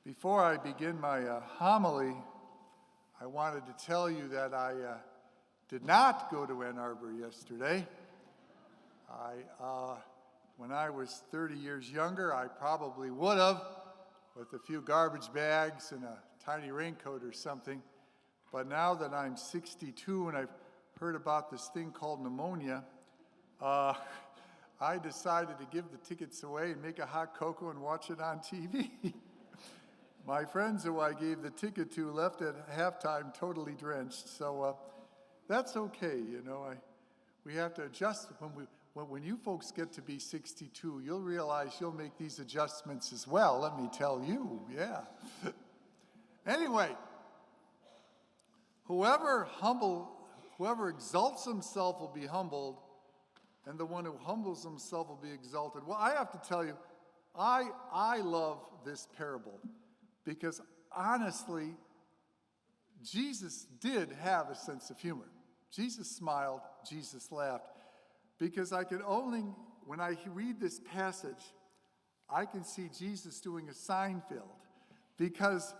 Before I begin my homily, I wanted to tell you that I did not go to Ann Arbor yesterday. When I was 30 years younger, I probably would have, with a few garbage bags and a tiny raincoat or something. But now that I'm 62 and I've heard about this thing called pneumonia, I decided to give the tickets away and make a hot cocoa and watch it on TV. My friends who I gave the ticket to left at halftime totally drenched, so that's okay, you know. We have to adjust. When you folks get to be 62, you'll realize you'll make these adjustments as well, let me tell you, yeah. Anyway, whoever exalts himself will be humbled, and the one who humbles himself will be exalted. Well, I have to tell you, I love this parable. Because honestly, Jesus did have a sense of humor. Jesus smiled, Jesus laughed. Because when I read this passage, I can see Jesus doing a Seinfeld. Because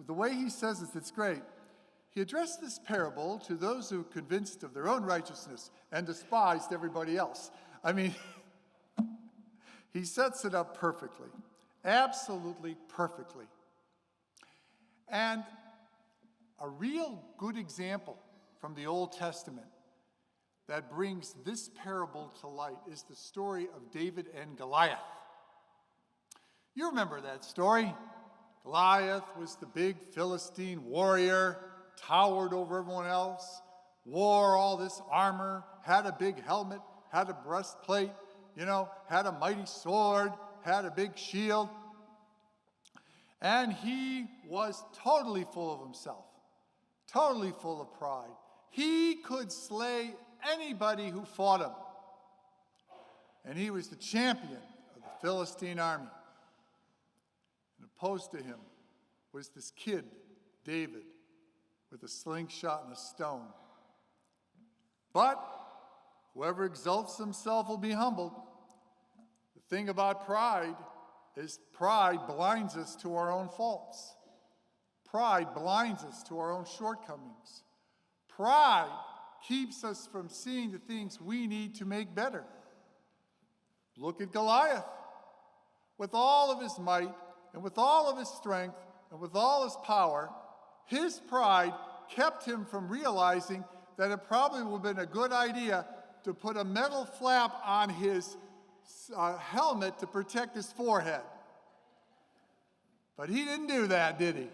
the way he says it, it's great. He addressed this parable to those who were convinced of their own righteousness and despised everybody else. I mean, he sets it up perfectly, absolutely perfectly. And a real good example from the Old Testament that brings this parable to light is the story of David and Goliath. You remember that story. Goliath was the big Philistine warrior, towered over everyone else, wore all this armor, had a big helmet, had a breastplate, had a mighty sword, had a big shield. And he was totally full of himself, totally full of pride. He could slay anybody who fought him. And he was the champion of the Philistine army. And opposed to him was this kid, David, with a slingshot and a stone. But whoever exalts himself will be humbled. The thing about pride is pride blinds us to our own faults. Pride blinds us to our own shortcomings. Pride keeps us from seeing the things we need to make better. Look at Goliath. With all of his might, and with all of his strength, and with all his power, his pride kept him from realizing that it probably would have been a good idea to put a metal flap on his helmet to protect his forehead. But he didn't do that, did he?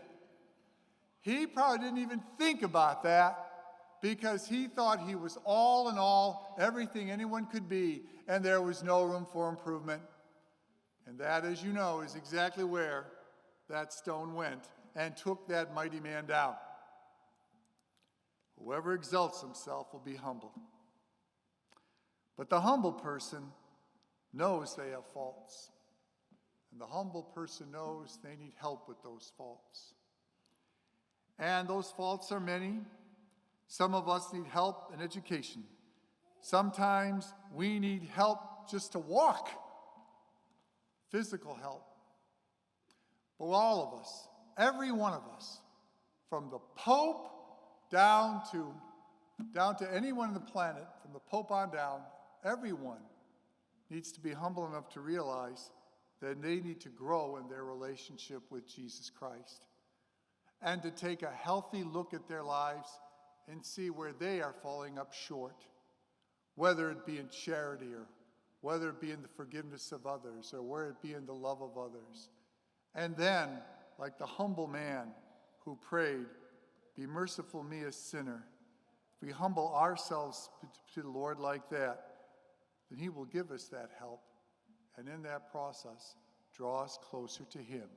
He probably didn't even think about that because he thought he was all in all, everything anyone could be, and there was no room for improvement. And that, as you know, is exactly where that stone went and took that mighty man down. Whoever exalts himself will be humbled. But the humble person knows they have faults. And the humble person knows they need help with those faults. And those faults are many. Some of us need help in education. Sometimes we need help just to walk. Physical help. But all of us, every one of us, from the Pope down to anyone on the planet, from the Pope on down, everyone needs to be humble enough to realize that they need to grow in their relationship with Jesus Christ and to take a healthy look at their lives and see where they are falling up short, whether it be in charity or whether it be in the forgiveness of others or whether it be in the love of others. And then, like the humble man who prayed, "Be merciful me, a sinner," if we humble ourselves to the Lord like that, then he will give us that help, and in that process, draw us closer to him.